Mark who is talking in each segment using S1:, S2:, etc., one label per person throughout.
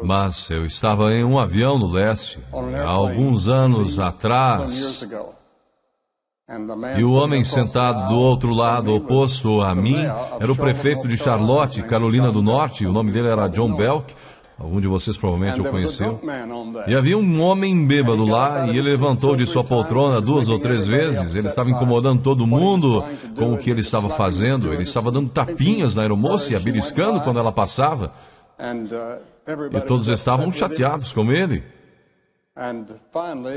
S1: Mas eu estava em um avião no leste, há alguns anos atrás, e o homem sentado do outro lado, oposto a mim, era o prefeito de Charlotte, Carolina do Norte. O nome dele era John Belk. Algum de vocês provavelmente o conheceu. E havia um homem bêbado lá, e ele levantou de sua poltrona 2 ou 3 vezes. Ele estava incomodando todo mundo com o que ele estava fazendo. Ele estava dando tapinhas na aeromoça e a beliscando quando ela passava. E todos estavam chateados com ele.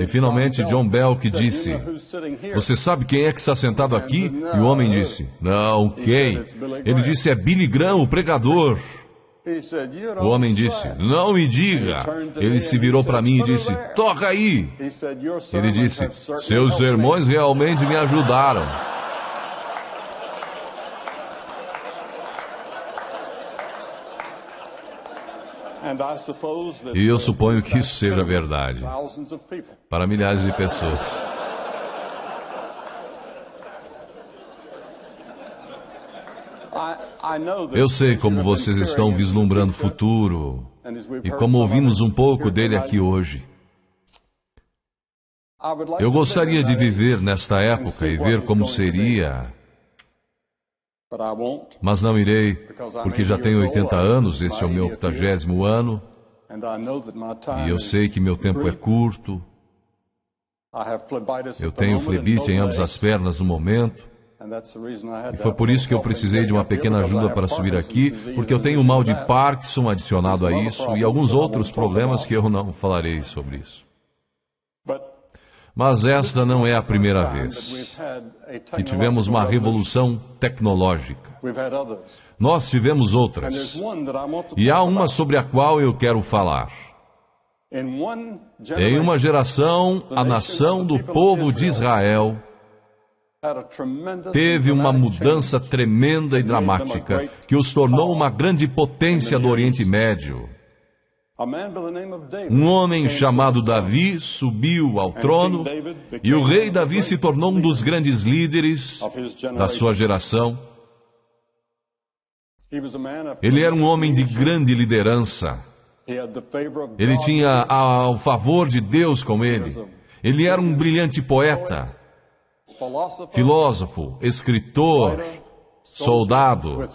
S1: E finalmente John Belk disse: "Você sabe quem é que está sentado aqui?" E o homem disse: "Não, quem?" Ele disse: "É Billy Graham, o pregador." O homem disse: "Não me diga." Ele se virou para mim e disse: "Toca aí." Ele disse: "Seus sermões realmente me ajudaram." E eu suponho que isso seja verdade para milhares de pessoas. Eu sei como vocês estão vislumbrando o futuro e como ouvimos um pouco dele aqui hoje. Eu gostaria de viver nesta época e ver como seria, mas não irei, porque já tenho 80 anos, este é o meu 80º ano, e eu sei que meu tempo é curto. Eu tenho flebite em ambas as pernas no momento. E foi por isso que eu precisei de uma pequena ajuda para subir aqui, porque eu tenho o mal de Parkinson adicionado a isso e alguns outros problemas que eu não falarei sobre isso. Mas esta não é a primeira vez que tivemos uma revolução tecnológica. Nós tivemos outras, e há uma sobre a qual eu quero falar. Em uma geração, a nação do povo de Israel teve uma mudança tremenda e dramática que os tornou uma grande potência do Oriente Médio. Um homem chamado Davi subiu ao trono e o rei Davi se tornou um dos grandes líderes da sua geração. Ele era um homem de grande liderança. Ele tinha o favor de Deus com ele. Ele era um brilhante poeta, filósofo, escritor, soldado,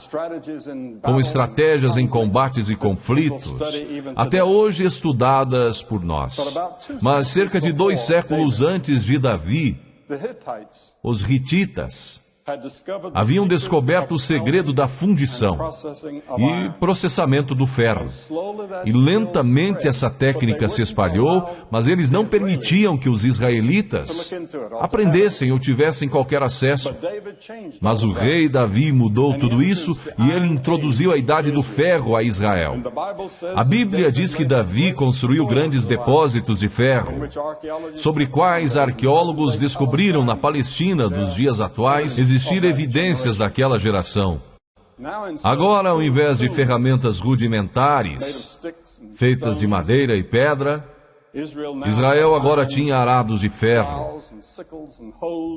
S1: com estratégias em combates e conflitos, até hoje estudadas por nós. Mas cerca de 2 séculos antes de Davi, os hititas haviam descoberto o segredo da fundição e processamento do ferro. E lentamente essa técnica se espalhou, mas eles não permitiam que os israelitas aprendessem ou tivessem qualquer acesso. Mas o rei Davi mudou tudo isso e ele introduziu a idade do ferro a Israel. A Bíblia diz que Davi construiu grandes depósitos de ferro, sobre quais arqueólogos descobriram na Palestina dos dias atuais existir evidências daquela geração. Agora, ao invés de ferramentas rudimentares, feitas de madeira e pedra, Israel agora tinha arados de ferro,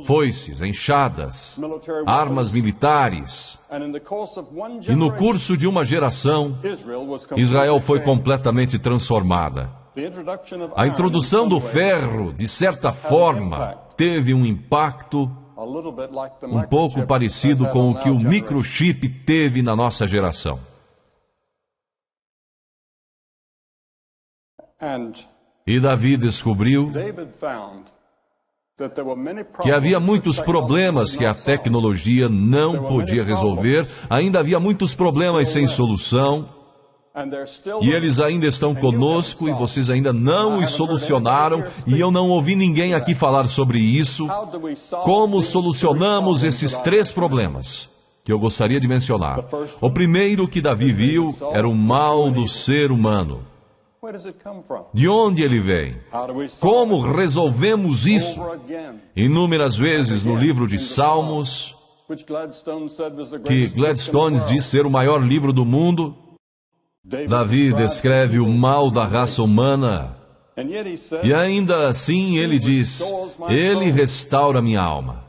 S1: foices, enxadas, armas militares. E no curso de uma geração, Israel foi completamente transformada. A introdução do ferro, de certa forma, teve um impacto um pouco parecido com o que o microchip teve na nossa geração. E Davi descobriu que havia muitos problemas que a tecnologia não podia resolver, ainda havia muitos problemas sem solução, e eles ainda estão conosco e vocês ainda não os solucionaram, e eu não ouvi ninguém aqui falar sobre isso. Como solucionamos esses 3 problemas que eu gostaria de mencionar? O primeiro que Davi viu era o mal do ser humano. De onde ele vem? Como resolvemos isso? Inúmeras vezes no livro de Salmos, que Gladstone diz ser o maior livro do mundo, Davi descreve o mal da raça humana, e ainda assim ele diz: Ele restaura minha alma.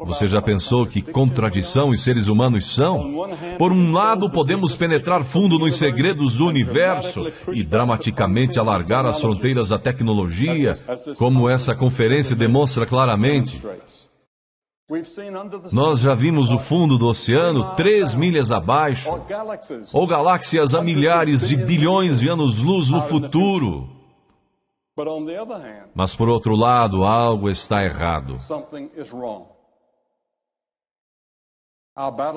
S1: Você já pensou que contradição os seres humanos são? Por um lado, podemos penetrar fundo nos segredos do universo e dramaticamente alargar as fronteiras da tecnologia, como essa conferência demonstra claramente. Nós já vimos o fundo do oceano 3 milhas abaixo, ou galáxias a milhares de bilhões de anos-luz no futuro. Mas, por outro lado, algo está errado.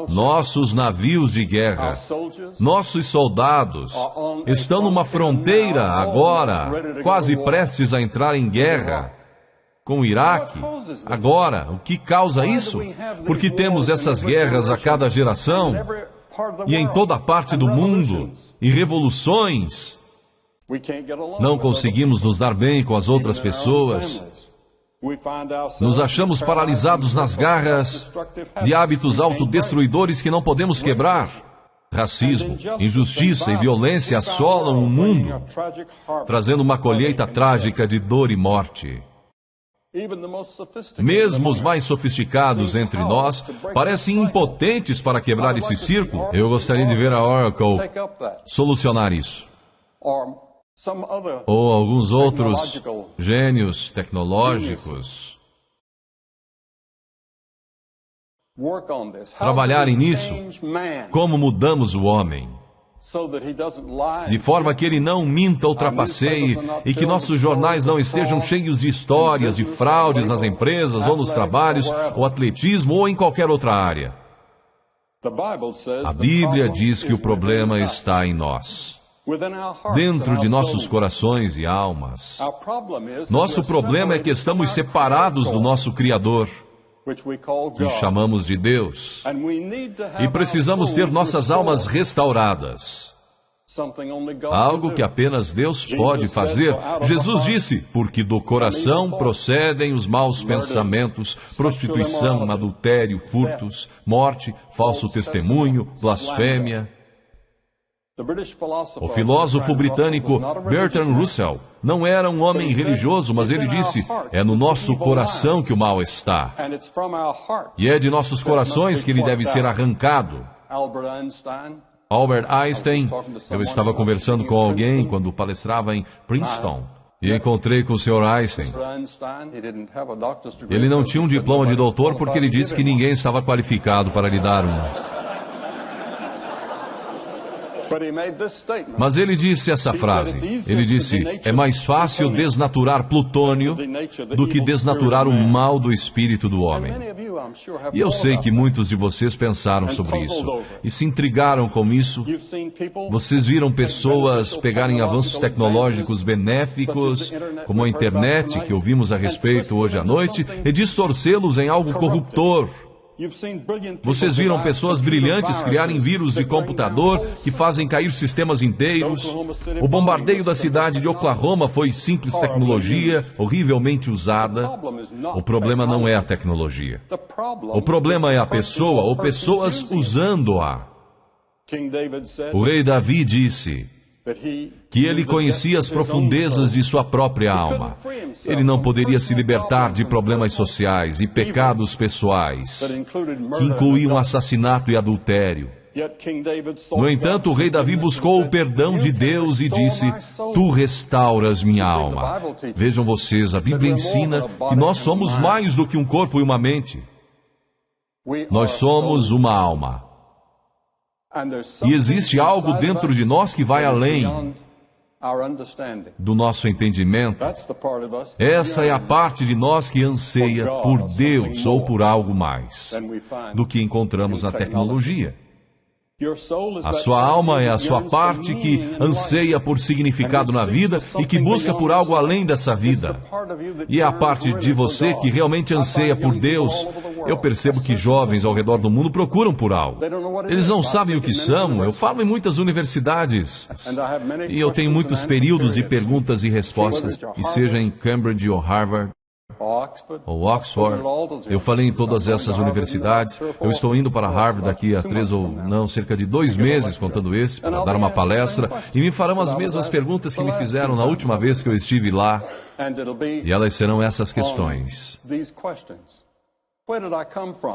S1: Nossos navios de guerra, nossos soldados, estão numa fronteira agora, quase prestes a entrar em guerra com o Iraque. Agora, o que causa isso? Porque temos essas guerras a cada geração, e em toda parte do mundo, e revoluções. Não conseguimos nos dar bem com as outras pessoas. Nos achamos paralisados nas garras de hábitos autodestruidores que não podemos quebrar. Racismo, injustiça e violência assolam o mundo, trazendo uma colheita trágica de dor e morte. Mesmo os mais sofisticados entre nós parecem impotentes para quebrar esse círculo. Eu gostaria de ver a Oracle solucionar isso. Ou alguns outros gênios tecnológicos trabalharem nisso. Como mudamos o homem, de forma que ele não minta ou trapaceie e que nossos jornais não estejam cheios de histórias de fraudes nas empresas ou nos trabalhos, ou atletismo ou em qualquer outra área. A Bíblia diz que o problema está em nós, dentro de nossos corações e almas. Nosso problema é que estamos separados do nosso Criador, que chamamos de Deus, e precisamos ter nossas almas restauradas. Algo que apenas Deus pode fazer. Jesus disse, porque do coração procedem os maus pensamentos, prostituição, adultério, furtos, morte, falso testemunho, blasfêmia. O filósofo britânico Bertrand Russell não era um homem religioso, mas ele disse, é no nosso coração que o mal está. E é de nossos corações que ele deve ser arrancado. Albert Einstein, eu estava conversando com alguém quando palestrava em Princeton, e encontrei com o Sr. Einstein. Ele não tinha um diploma de doutor porque ele disse que ninguém estava qualificado para lhe dar um. Mas ele disse essa frase. Ele disse, é mais fácil desnaturar plutônio do que desnaturar o mal do espírito do homem. E eu sei que muitos de vocês pensaram sobre isso e se intrigaram com isso. Vocês viram pessoas pegarem avanços tecnológicos benéficos, como a internet, que ouvimos a respeito hoje à noite, e distorcê-los em algo corruptor. Vocês viram pessoas brilhantes criarem vírus de computador que fazem cair sistemas inteiros. O bombardeio da cidade de Oklahoma foi simples tecnologia, horrivelmente usada. O problema não é a tecnologia. O problema é a pessoa, ou pessoas usando-a. O rei Davi disse que ele conhecia as profundezas de sua própria alma. Ele não poderia se libertar de problemas sociais e pecados pessoais, que incluíam assassinato e adultério. No entanto, o rei Davi buscou o perdão de Deus e disse, tu restauras minha alma. Vejam vocês, a Bíblia ensina que nós somos mais do que um corpo e uma mente. Nós somos uma alma. E existe algo dentro de nós que vai além do nosso entendimento. Essa é a parte de nós que anseia por Deus ou por algo mais do que encontramos na tecnologia. A sua alma é a sua parte que anseia por significado na vida e que busca por algo além dessa vida. E é a parte de você que realmente anseia por Deus. Eu percebo que jovens ao redor do mundo procuram por algo. Eles não sabem o que são. Eu falo em muitas universidades. E eu tenho muitos períodos de perguntas e respostas, e seja em Cambridge ou Harvard, ou Oxford. Eu falei em todas essas universidades. Eu estou indo para Harvard daqui a cerca de 2 meses, contando esse, para dar uma palestra, e me farão as mesmas perguntas que me fizeram na última vez que eu estive lá, e elas serão essas questões.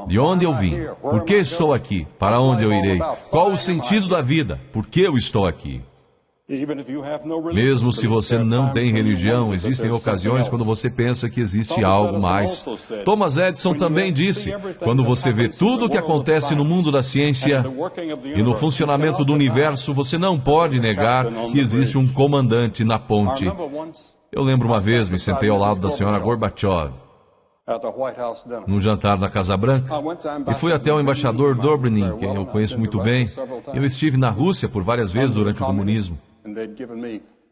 S1: De onde eu vim? Por que estou aqui? Para onde eu irei? Qual o sentido da vida? Por que eu estou aqui? Mesmo se você não tem religião, existem ocasiões quando você pensa que existe algo mais. Thomas Edison também disse: quando você vê tudo o que acontece no mundo da ciência e no funcionamento do universo, você não pode negar que existe um comandante na ponte. Eu lembro uma vez, me sentei ao lado da senhora Gorbachev, num jantar na Casa Branca, e fui até o embaixador Dobrynin, quem eu conheço muito bem. Eu estive na Rússia por várias vezes durante o comunismo.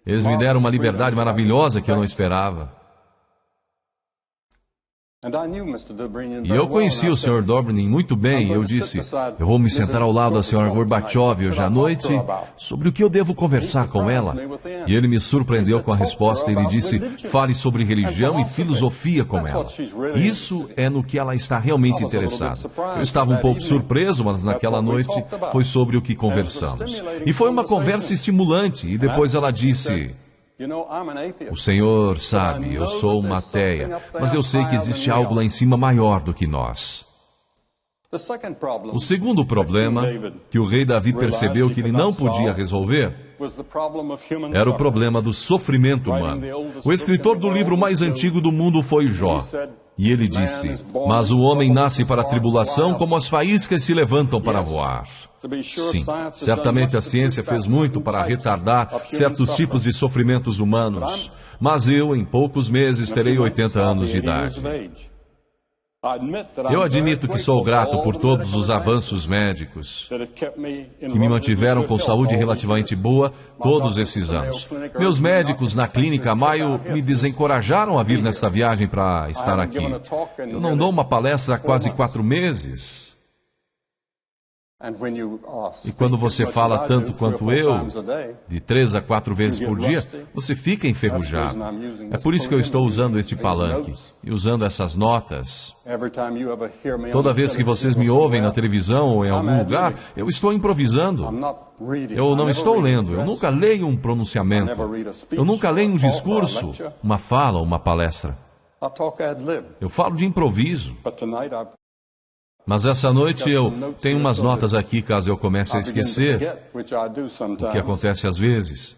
S1: Eles me deram uma liberdade maravilhosa que eu não esperava. E eu conheci o Sr. Dobrynin muito bem, e eu disse: eu vou me sentar ao lado da Sra. Gorbachev hoje à noite sobre o que eu devo conversar com ela. E ele me surpreendeu com a resposta. Ele disse: fale sobre religião e filosofia com ela. Isso é no que ela está realmente interessada. Eu estava um pouco surpreso, mas naquela noite foi sobre o que conversamos. E foi uma conversa estimulante, e depois ela disse: o Senhor sabe, eu sou uma ateia, mas eu sei que existe algo lá em cima maior do que nós. O segundo problema que o rei Davi percebeu que ele não podia resolver era o problema do sofrimento humano. O escritor do livro mais antigo do mundo foi Jó. E ele disse: mas o homem nasce para a tribulação como as faíscas se levantam para voar. Sim, certamente a ciência fez muito para retardar certos tipos de sofrimentos humanos, mas eu, em poucos meses, terei 80 anos de idade. Eu admito que sou grato por todos os avanços médicos que me mantiveram com saúde relativamente boa todos esses anos. Meus médicos na clínica Mayo me desencorajaram a vir nesta viagem para estar aqui. Eu não dou uma palestra há quase 4 meses. E quando você fala tanto quanto eu, de 3 a 4 vezes por dia, você fica enferrujado. É por isso que eu estou usando este palanque e usando essas notas. Toda vez que vocês me ouvem na televisão ou em algum lugar, eu estou improvisando. Eu não estou lendo, eu nunca leio um pronunciamento. Eu nunca leio um discurso, uma fala ou uma palestra. Eu falo de improviso. Mas essa noite eu tenho umas notas aqui, caso eu comece a esquecer, o que acontece às vezes.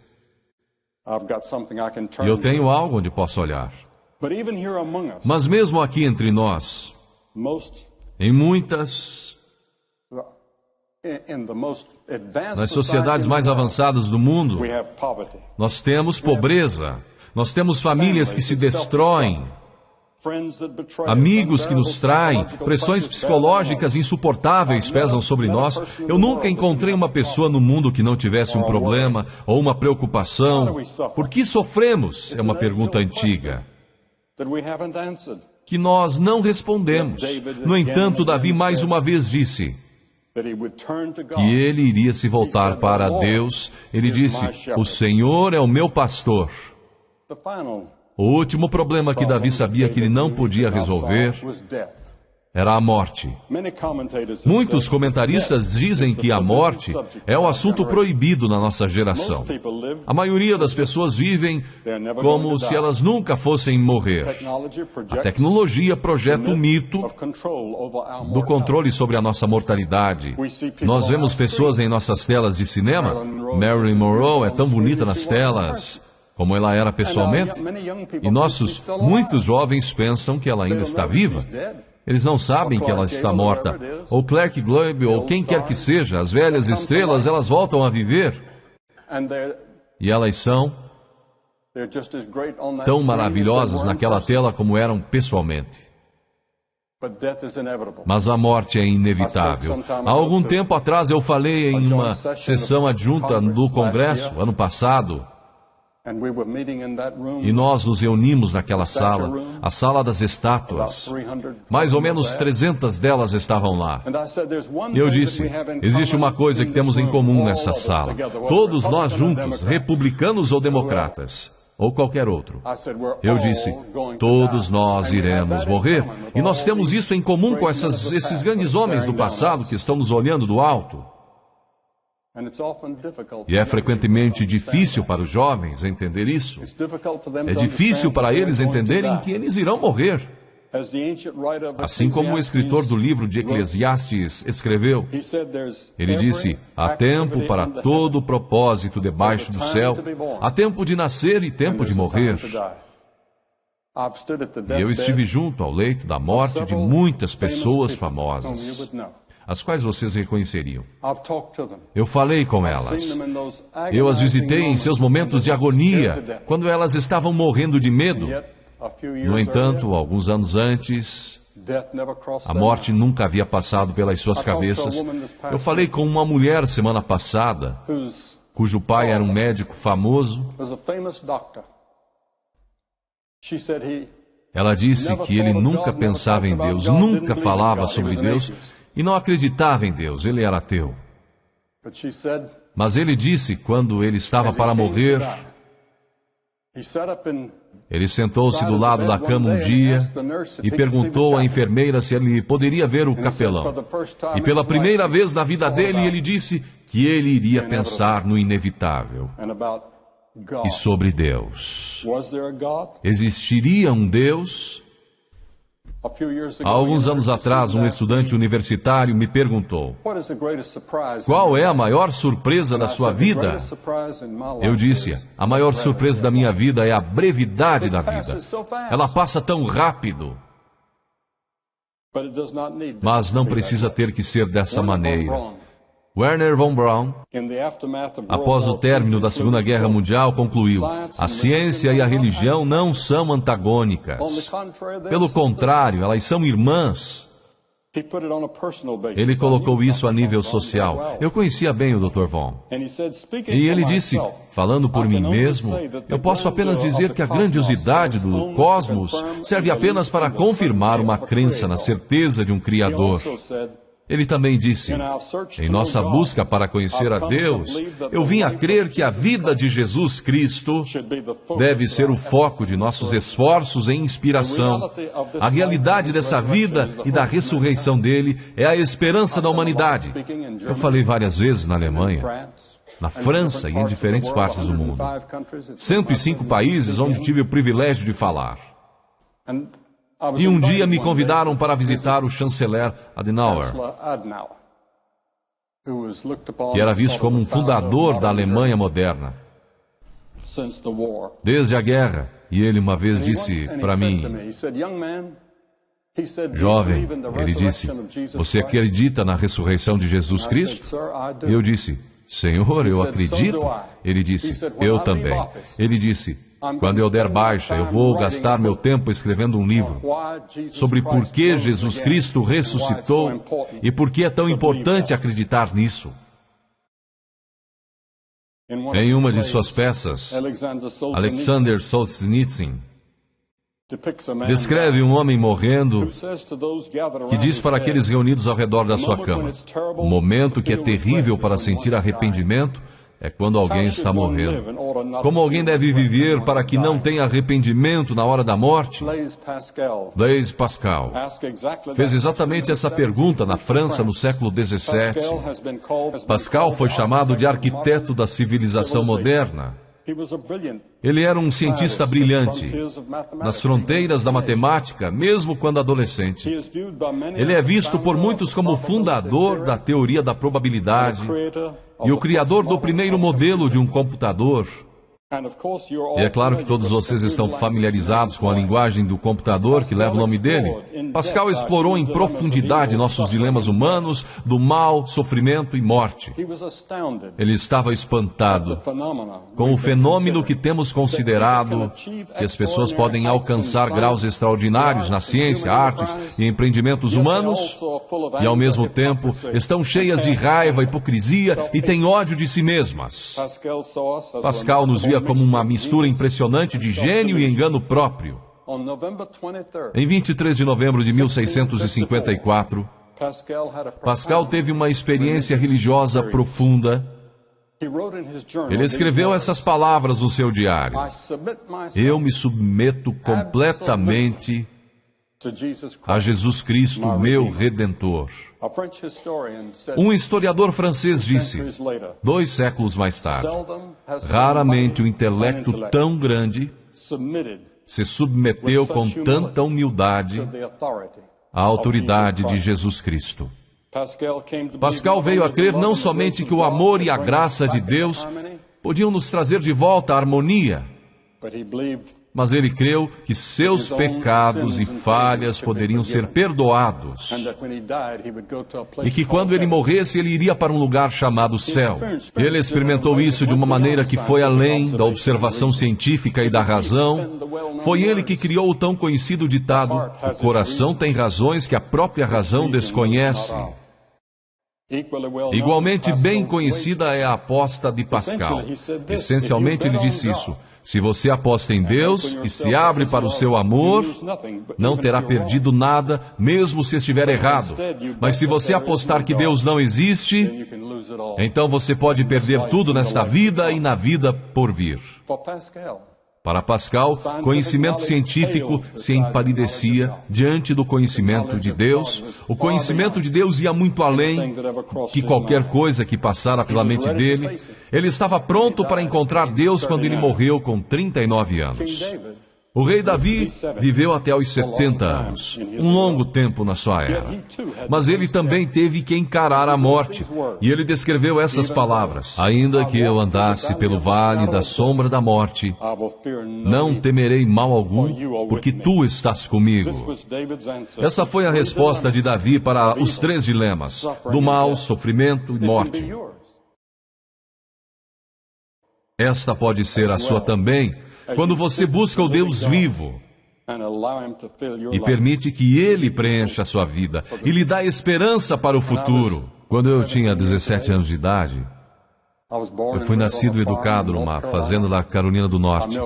S1: E eu tenho algo onde posso olhar. Mas mesmo aqui entre nós, em muitas, nas sociedades mais avançadas do mundo, nós temos pobreza, nós temos famílias que se destroem, amigos que nos traem, pressões psicológicas insuportáveis pesam sobre nós. Eu nunca encontrei uma pessoa no mundo que não tivesse um problema ou uma preocupação. Por que sofremos? É uma pergunta antiga que nós não respondemos. No entanto, Davi mais uma vez disse que ele iria se voltar para Deus. Ele disse: o Senhor é o meu pastor. O último problema que Davi sabia que ele não podia resolver era a morte. Muitos comentaristas dizem que a morte é o assunto proibido na nossa geração. A maioria das pessoas vivem como se elas nunca fossem morrer. A tecnologia projeta o mito do controle sobre a nossa mortalidade. Nós vemos pessoas em nossas telas de cinema. Marilyn Monroe é tão bonita nas telas como ela era pessoalmente, e muitos jovens pensam que ela ainda está viva. Eles não sabem que ela está morta. Ou Clark Gable, ou quem quer que seja, as velhas estrelas, elas voltam a viver. E elas são tão maravilhosas naquela tela como eram pessoalmente. Mas a morte é inevitável. Há algum tempo atrás eu falei em uma sessão adjunta do Congresso, ano passado, e nós nos reunimos naquela sala, a sala das estátuas. Mais ou menos 300 delas estavam lá. E eu disse: existe uma coisa que temos em comum nessa sala. Todos nós juntos, republicanos ou democratas, ou qualquer outro. Eu disse: todos nós iremos morrer. E nós temos isso em comum com esses grandes homens do passado que estão nos olhando do alto. E é frequentemente difícil para os jovens entender isso. É difícil para eles entenderem que eles irão morrer. Assim como o escritor do livro de Eclesiastes escreveu, ele disse: há tempo para todo propósito debaixo do céu, há tempo de nascer e tempo de morrer. E eu estive junto ao leito da morte de muitas pessoas famosas, as quais vocês reconheceriam. Eu falei com elas. Eu as visitei em seus momentos de agonia, quando elas estavam morrendo de medo. No entanto, alguns anos antes, a morte nunca havia passado pelas suas cabeças. Eu falei com uma mulher semana passada, cujo pai era um médico famoso. Ela disse que ele nunca pensava em Deus, nunca falava sobre Deus e não acreditava em Deus. Ele era ateu. Mas ele disse, quando ele estava para morrer, ele sentou-se do lado da cama um dia e perguntou à enfermeira se ele poderia ver o capelão. E pela primeira vez na vida dele, ele disse que ele iria pensar no inevitável e sobre Deus. Existiria um Deus? Há alguns anos atrás, um estudante universitário me perguntou: qual é a maior surpresa da sua vida? Eu disse: a maior surpresa da minha vida é a brevidade da vida. Ela passa tão rápido. Mas não precisa ter que ser dessa maneira. Wernher von Braun, após o término da Segunda Guerra Mundial, concluiu: a ciência e a religião não são antagônicas. Pelo contrário, elas são irmãs. Ele colocou isso a nível social. Eu conhecia bem o Dr. Von. E ele disse: falando por mim mesmo, eu posso apenas dizer que a grandiosidade do cosmos serve apenas para confirmar uma crença na certeza de um Criador. Ele também disse: em nossa busca para conhecer a Deus, eu vim a crer que a vida de Jesus Cristo deve ser o foco de nossos esforços e inspiração. A realidade dessa vida e da ressurreição dele é a esperança da humanidade. Eu falei várias vezes na Alemanha, na França e em diferentes partes do mundo. 105 países onde tive o privilégio de falar. E um dia me convidaram para visitar o chanceler Adenauer, que era visto como um fundador da Alemanha moderna desde a guerra. E ele uma vez disse para mim: jovem, ele disse, você acredita na ressurreição de Jesus Cristo? E eu disse: Senhor, eu acredito. Ele disse: eu também. Ele disse: quando eu der baixa, eu vou gastar meu tempo escrevendo um livro sobre por que Jesus Cristo ressuscitou e por que é tão importante acreditar nisso. Em uma de suas peças, Alexander Solzhenitsyn descreve um homem morrendo que diz para aqueles reunidos ao redor da sua cama: o momento que é terrível para sentir arrependimento é quando alguém está morrendo. Como alguém deve viver para que não tenha arrependimento na hora da morte? Blaise Pascal fez exatamente essa pergunta na França no século XVII. Pascal foi chamado de arquiteto da civilização moderna. Ele era um cientista brilhante, nas fronteiras da matemática, mesmo quando adolescente. Ele é visto por muitos como o fundador da teoria da probabilidade e o criador do primeiro modelo de um computador. E é claro que todos vocês estão familiarizados com a linguagem do computador que leva o nome dele. Pascal explorou em profundidade nossos dilemas humanos, do mal, sofrimento e morte. Ele estava espantado com o fenômeno que temos considerado, que as pessoas podem alcançar graus extraordinários na ciência, artes e empreendimentos humanos, e ao mesmo tempo estão cheias de raiva, hipocrisia e têm ódio de si mesmas. Pascal nos via como uma mistura impressionante de gênio e engano próprio. Em 23 de novembro de 1654, Pascal teve uma experiência religiosa profunda. Ele escreveu essas palavras no seu diário: eu me submeto completamente a Jesus Cristo, meu Redentor. Um historiador francês disse, 2 séculos mais tarde: raramente um intelecto tão grande se submeteu com tanta humildade à autoridade de Jesus Cristo. Pascal veio a crer não somente que o amor e a graça de Deus podiam nos trazer de volta a harmonia, mas ele creu que seus pecados e falhas poderiam ser perdoados e que quando ele morresse, ele iria para um lugar chamado céu. Ele experimentou isso de uma maneira que foi além da observação científica e da razão. Foi ele que criou o tão conhecido ditado: o coração tem razões que a própria razão desconhece. Igualmente bem conhecida é a aposta de Pascal. Essencialmente ele disse isso: se você aposta em Deus e se abre para o seu amor, não terá perdido nada, mesmo se estiver errado. Mas se você apostar que Deus não existe, então você pode perder tudo nesta vida e na vida por vir. Para Pascal, conhecimento científico se empalidecia diante do conhecimento de Deus. O conhecimento de Deus ia muito além que qualquer coisa que passara pela mente dele. Ele estava pronto para encontrar Deus quando ele morreu com 39 anos. O rei Davi viveu até os 70 anos, um longo tempo na sua era. Mas ele também teve que encarar a morte. E ele descreveu essas palavras: ainda que eu andasse pelo vale da sombra da morte, não temerei mal algum, porque tu estás comigo. Essa foi a resposta de Davi para os 3 dilemas: do mal, sofrimento e morte. Esta pode ser a sua também, quando você busca o Deus vivo e permite que Ele preencha a sua vida e lhe dá esperança para o futuro. Quando eu tinha 17 anos de idade, eu fui nascido e educado numa fazenda da Carolina do Norte.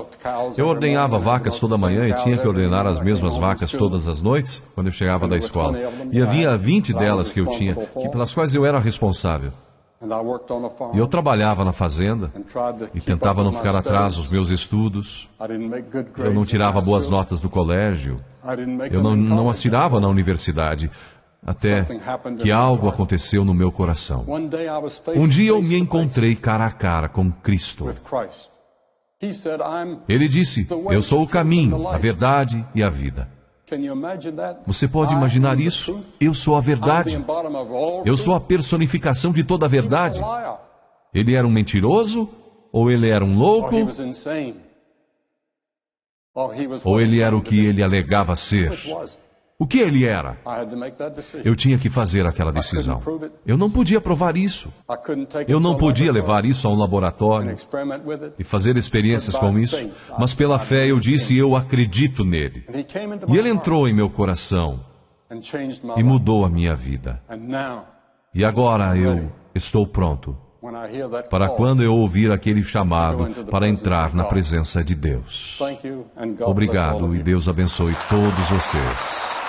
S1: Eu ordenhava vacas toda manhã e tinha que ordenar as mesmas vacas todas as noites quando eu chegava da escola. E havia 20 delas que eu tinha, pelas quais eu era responsável. E eu trabalhava na fazenda e tentava não ficar atrás dos meus estudos. Eu não tirava boas notas do colégio. Eu não as tirava na universidade. Até que algo aconteceu no meu coração. Um dia eu me encontrei cara a cara com Cristo. Ele disse: eu sou o caminho, a verdade e a vida. Você pode imaginar isso? Eu sou a verdade. Eu sou a personificação de toda a verdade. Ele era um mentiroso? Ou ele era um louco? Ou ele era o que ele alegava ser? O que ele era? Eu tinha que fazer aquela decisão. Eu não podia provar isso. Eu não podia levar isso a um laboratório e fazer experiências com isso. Mas pela fé eu disse: eu acredito nele. E ele entrou em meu coração e mudou a minha vida. E agora eu estou pronto para quando eu ouvir aquele chamado para entrar na presença de Deus. Obrigado e Deus abençoe todos vocês.